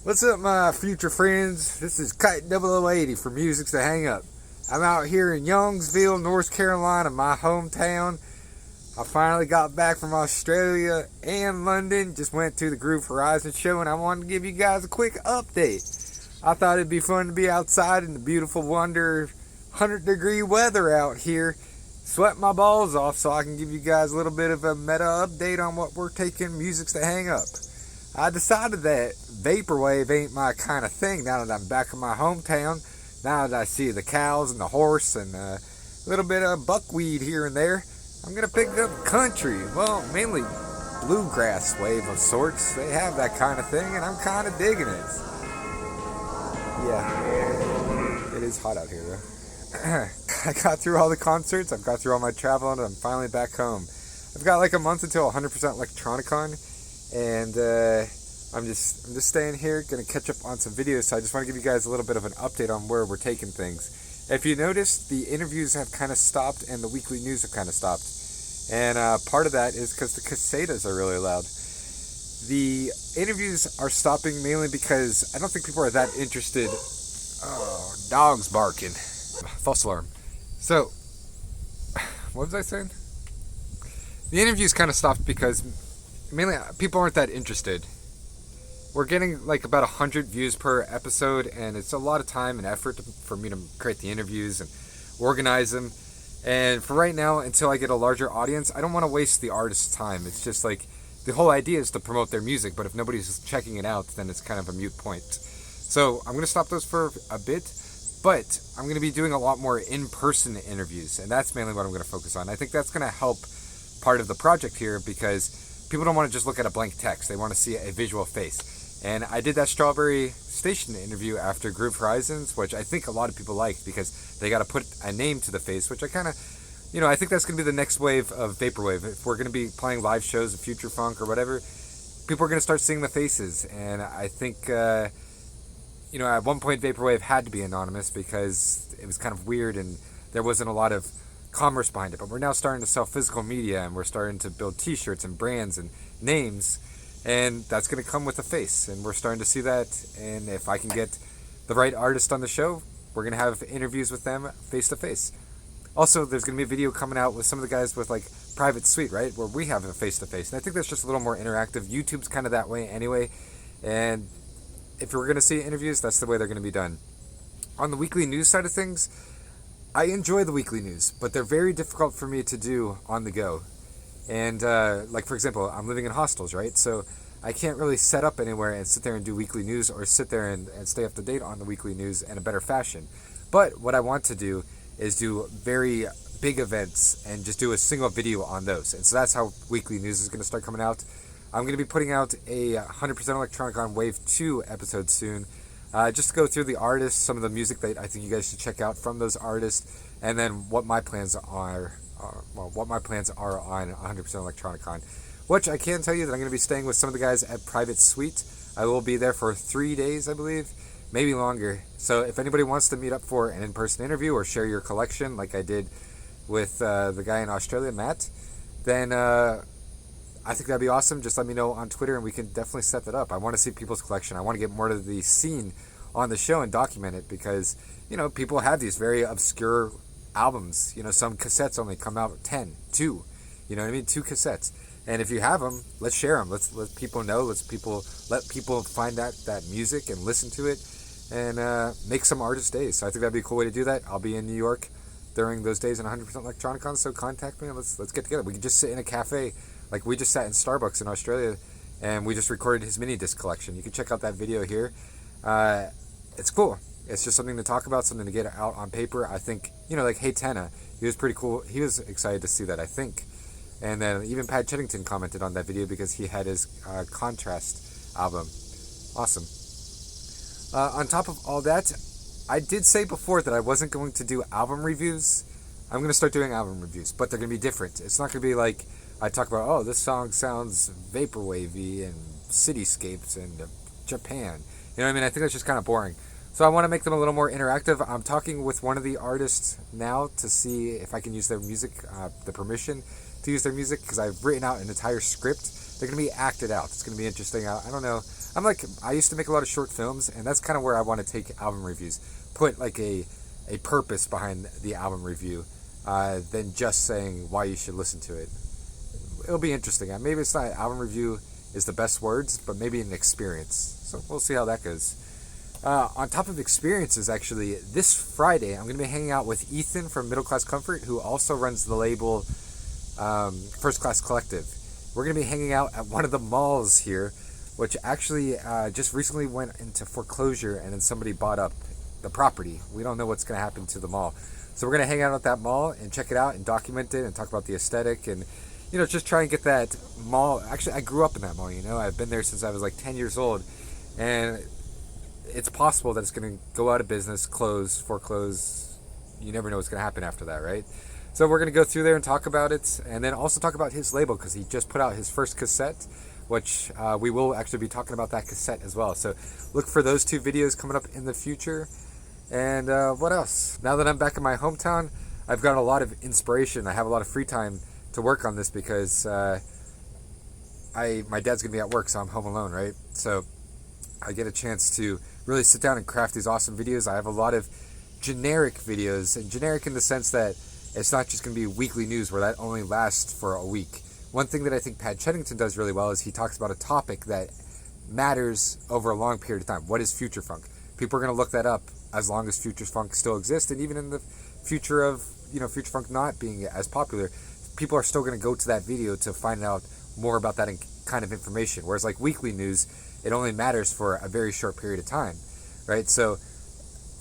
What's up, my future friends? This is Kite 0080 for Musics to Hang Up. I'm out here in Youngsville, North Carolina, my hometown. I finally got back from Australia and London. Just went to the Groove Horizon show, and I wanted to give you guys a quick update. I thought it'd be fun to be outside in the beautiful, 100-degree weather out here. Sweat my balls off so I can give you guys a little bit of a meta update on what we're taking Musics to Hang Up. I decided that Vaporwave ain't my kind of thing now that I'm back in my hometown. Now that I see the cows and the horse and a little bit of buckwheat here and there, I'm going to pick up country. Well, mainly bluegrass wave of sorts. They have that kind of thing, and I'm kind of digging it. Yeah, it is hot out here, though. I got through all the concerts. I've got through all my travel, and I'm finally back home. I've got like a month until 100% Electronicon. And I'm just staying here, gonna catch up on some videos. So I just want to give you guys a little bit of an update on where we're taking things. If you notice, the interviews have kind of stopped and the weekly news have kind of stopped. And part of that is because the casetas are really loud. The interviews are stopping mainly because I don't think people are that interested. Oh, dogs barking. False alarm. So, what was I saying? The interviews kind of stopped because mainly people aren't that interested. We're getting like about 100 views per episode, and it's a lot of time and effort for me to create the interviews and organize them. And for right now, until I get a larger audience, I don't want to waste the artist's time. It's just like the whole idea is to promote their music, but if nobody's checking it out, then it's kind of a moot point. So I'm going to stop those for a bit, but I'm going to be doing a lot more in-person interviews, and that's mainly what I'm going to focus on. I think that's going to help part of the project here because people don't want to just look at a blank text. They want to see a visual face. And I did that Strawberry Station interview after Groove Horizons, which I think a lot of people liked because they got to put a name to the face, which I kind of, I think that's going to be the next wave of Vaporwave. If we're going to be playing live shows of Future Funk or whatever, people are going to start seeing the faces. And I think, at one point Vaporwave had to be anonymous because it was kind of weird and there wasn't a lot of commerce behind it. But we're now starting to sell physical media, and we're starting to build t-shirts and brands and names, and that's going to come with a face, and we're starting to see that. And if I can get the right artist on the show, we're going to have interviews with them face to face. Also, there's going to be a video coming out with some of the guys with like Private Suite, right, where we have a face to face, and I think that's just a little more interactive. YouTube's kind of that way anyway, and if we're going to see interviews, that's the way they're going to be done. On the weekly news side of things, I enjoy the weekly news, but they're very difficult for me to do on the go. And like, for example, I'm living in hostels, right? So I can't really set up anywhere and sit there and do weekly news or sit there and stay up to date on the weekly news in a better fashion. But what I want to do is do very big events and just do a single video on those. And so that's how weekly news is going to start coming out. I'm going to be putting out a 100% Electronicon Wave 2 episode soon. Just to go through the artists, some of the music that I think you guys should check out from those artists, and then what my plans are. What my plans are on 100% Electronicon, which I can tell you that I'm going to be staying with some of the guys at Private Suite. I will be there for 3 days, I believe, maybe longer. So if anybody wants to meet up for an in-person interview or share your collection, like I did with the guy in Australia, Matt, then I think that'd be awesome. Just let me know on Twitter, and we can definitely set that up. I want to see people's collection. I want to get more of the scene on the show and document it because, people have these very obscure albums. Some cassettes only come out 2, 2 cassettes. And if you have them, let's share them. Let's let people know. Let people find that music and listen to it and make some artist days. So I think that'd be a cool way to do that. I'll be in New York during those days in 100% Electronicon, so contact me and let's get together. We can just sit in a cafe. Like we just sat in Starbucks in Australia and we just recorded his mini disc collection. You can check out that video here. It's cool. It's just something to talk about, something to get out on paper. I think, like Hey Tenna, he was pretty cool. He was excited to see that, I think. And then even Pat Cheddington commented on that video because he had his Contrast album. Awesome. On top of all that, I did say before that I wasn't going to do album reviews. I'm going to start doing album reviews, but they're going to be different. It's not going to be like I talk about, oh, this song sounds vaporwavy and cityscapes and Japan. You know what I mean? I think that's just kind of boring. So I want to make them a little more interactive. I'm talking with one of the artists now to see if I can use their music, the permission to use their music, because I've written out an entire script. They're going to be acted out. It's going to be interesting. I don't know. I used to make a lot of short films, and that's kind of where I want to take album reviews. Put like a purpose behind the album review, than just saying why you should listen to it. It'll be interesting. Maybe it's not album review is the best words, but maybe an experience. So we'll see how that goes. On top of experiences, actually, this Friday, I'm going to be hanging out with Ethan from Middle Class Comfort, who also runs the label First Class Collective. We're going to be hanging out at one of the malls here, which actually just recently went into foreclosure, and then somebody bought up the property. We don't know what's going to happen to the mall. So we're going to hang out at that mall and check it out and document it and talk about the aesthetic and, just try and get that mall. Actually, I grew up in that mall, I've been there since I was like 10 years old, and it's possible that it's going to go out of business, close, foreclose. You never know what's going to happen after that, right? So we're going to go through there and talk about it, and then also talk about his label, because he just put out his first cassette, which we will actually be talking about that cassette as well. So look for those 2 videos coming up in the future. And what else? Now that I'm back in my hometown, I've got a lot of inspiration. I have a lot of free time to work on this because my dad's going to be at work, so I'm home alone, right? So I get a chance to really sit down and craft these awesome videos. I have a lot of generic videos, and generic in the sense that it's not just going to be weekly news where that only lasts for a week. One thing that I think Pat Cheddington does really well is he talks about a topic that matters over a long period of time. What is future funk? People are going to look that up as long as future funk still exists, and even in the future of future funk not being as popular, people are still going to go to that video to find out more about that kind of information. Whereas like weekly news, it only matters for a very short period of time, right? So,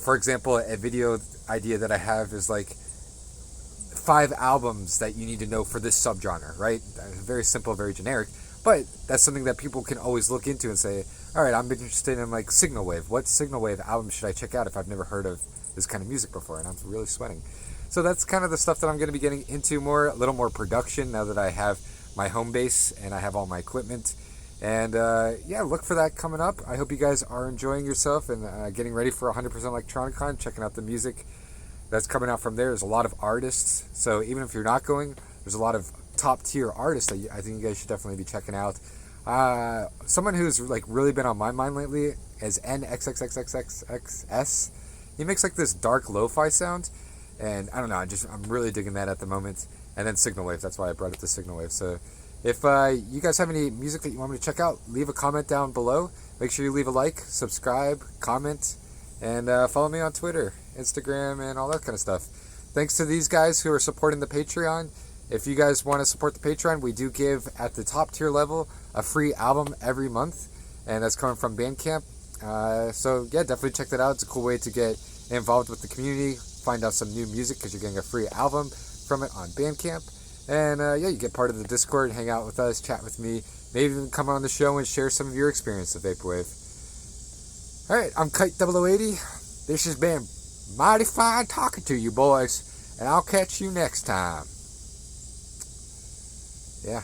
for example, a video idea that I have is like 5 albums that you need to know for this subgenre, right? Very simple, very generic, but that's something that people can always look into and say, all right, I'm interested in like Signal Wave. What Signal Wave album should I check out if I've never heard of this kind of music before? And I'm really sweating. So that's kind of the stuff that I'm going to be getting into more, a little more production now that I have my home base and I have all my equipment. And look for that coming up. I hope you guys are enjoying yourself and getting ready for 100% Electronicon, checking out the music that's coming out from there. There's a lot of artists, so even if you're not going, there's a lot of top tier artists that I think you guys should definitely be checking out. Someone who's like really been on my mind lately is NXXXXXS. He makes like this dark lo-fi sound, and I don't know, I'm really digging that at the moment. And then Signal Wave, that's why I brought it to Signal Wave. So if you guys have any music that you want me to check out, leave a comment down below. Make sure you leave a like, subscribe, comment, and follow me on Twitter, Instagram, and all that kind of stuff. Thanks to these guys who are supporting the Patreon. If you guys want to support the Patreon, we do give at the top tier level a free album every month, and that's coming from Bandcamp. So yeah, definitely check that out. It's a cool way to get involved with the community, find out some new music because you're getting a free album from it on Bandcamp. And you get part of the Discord, hang out with us, chat with me, maybe even come on the show and share some of your experience with Vaporwave. Alright, I'm Kite0080. This has been mighty fine talking to you boys, and I'll catch you next time. Yeah.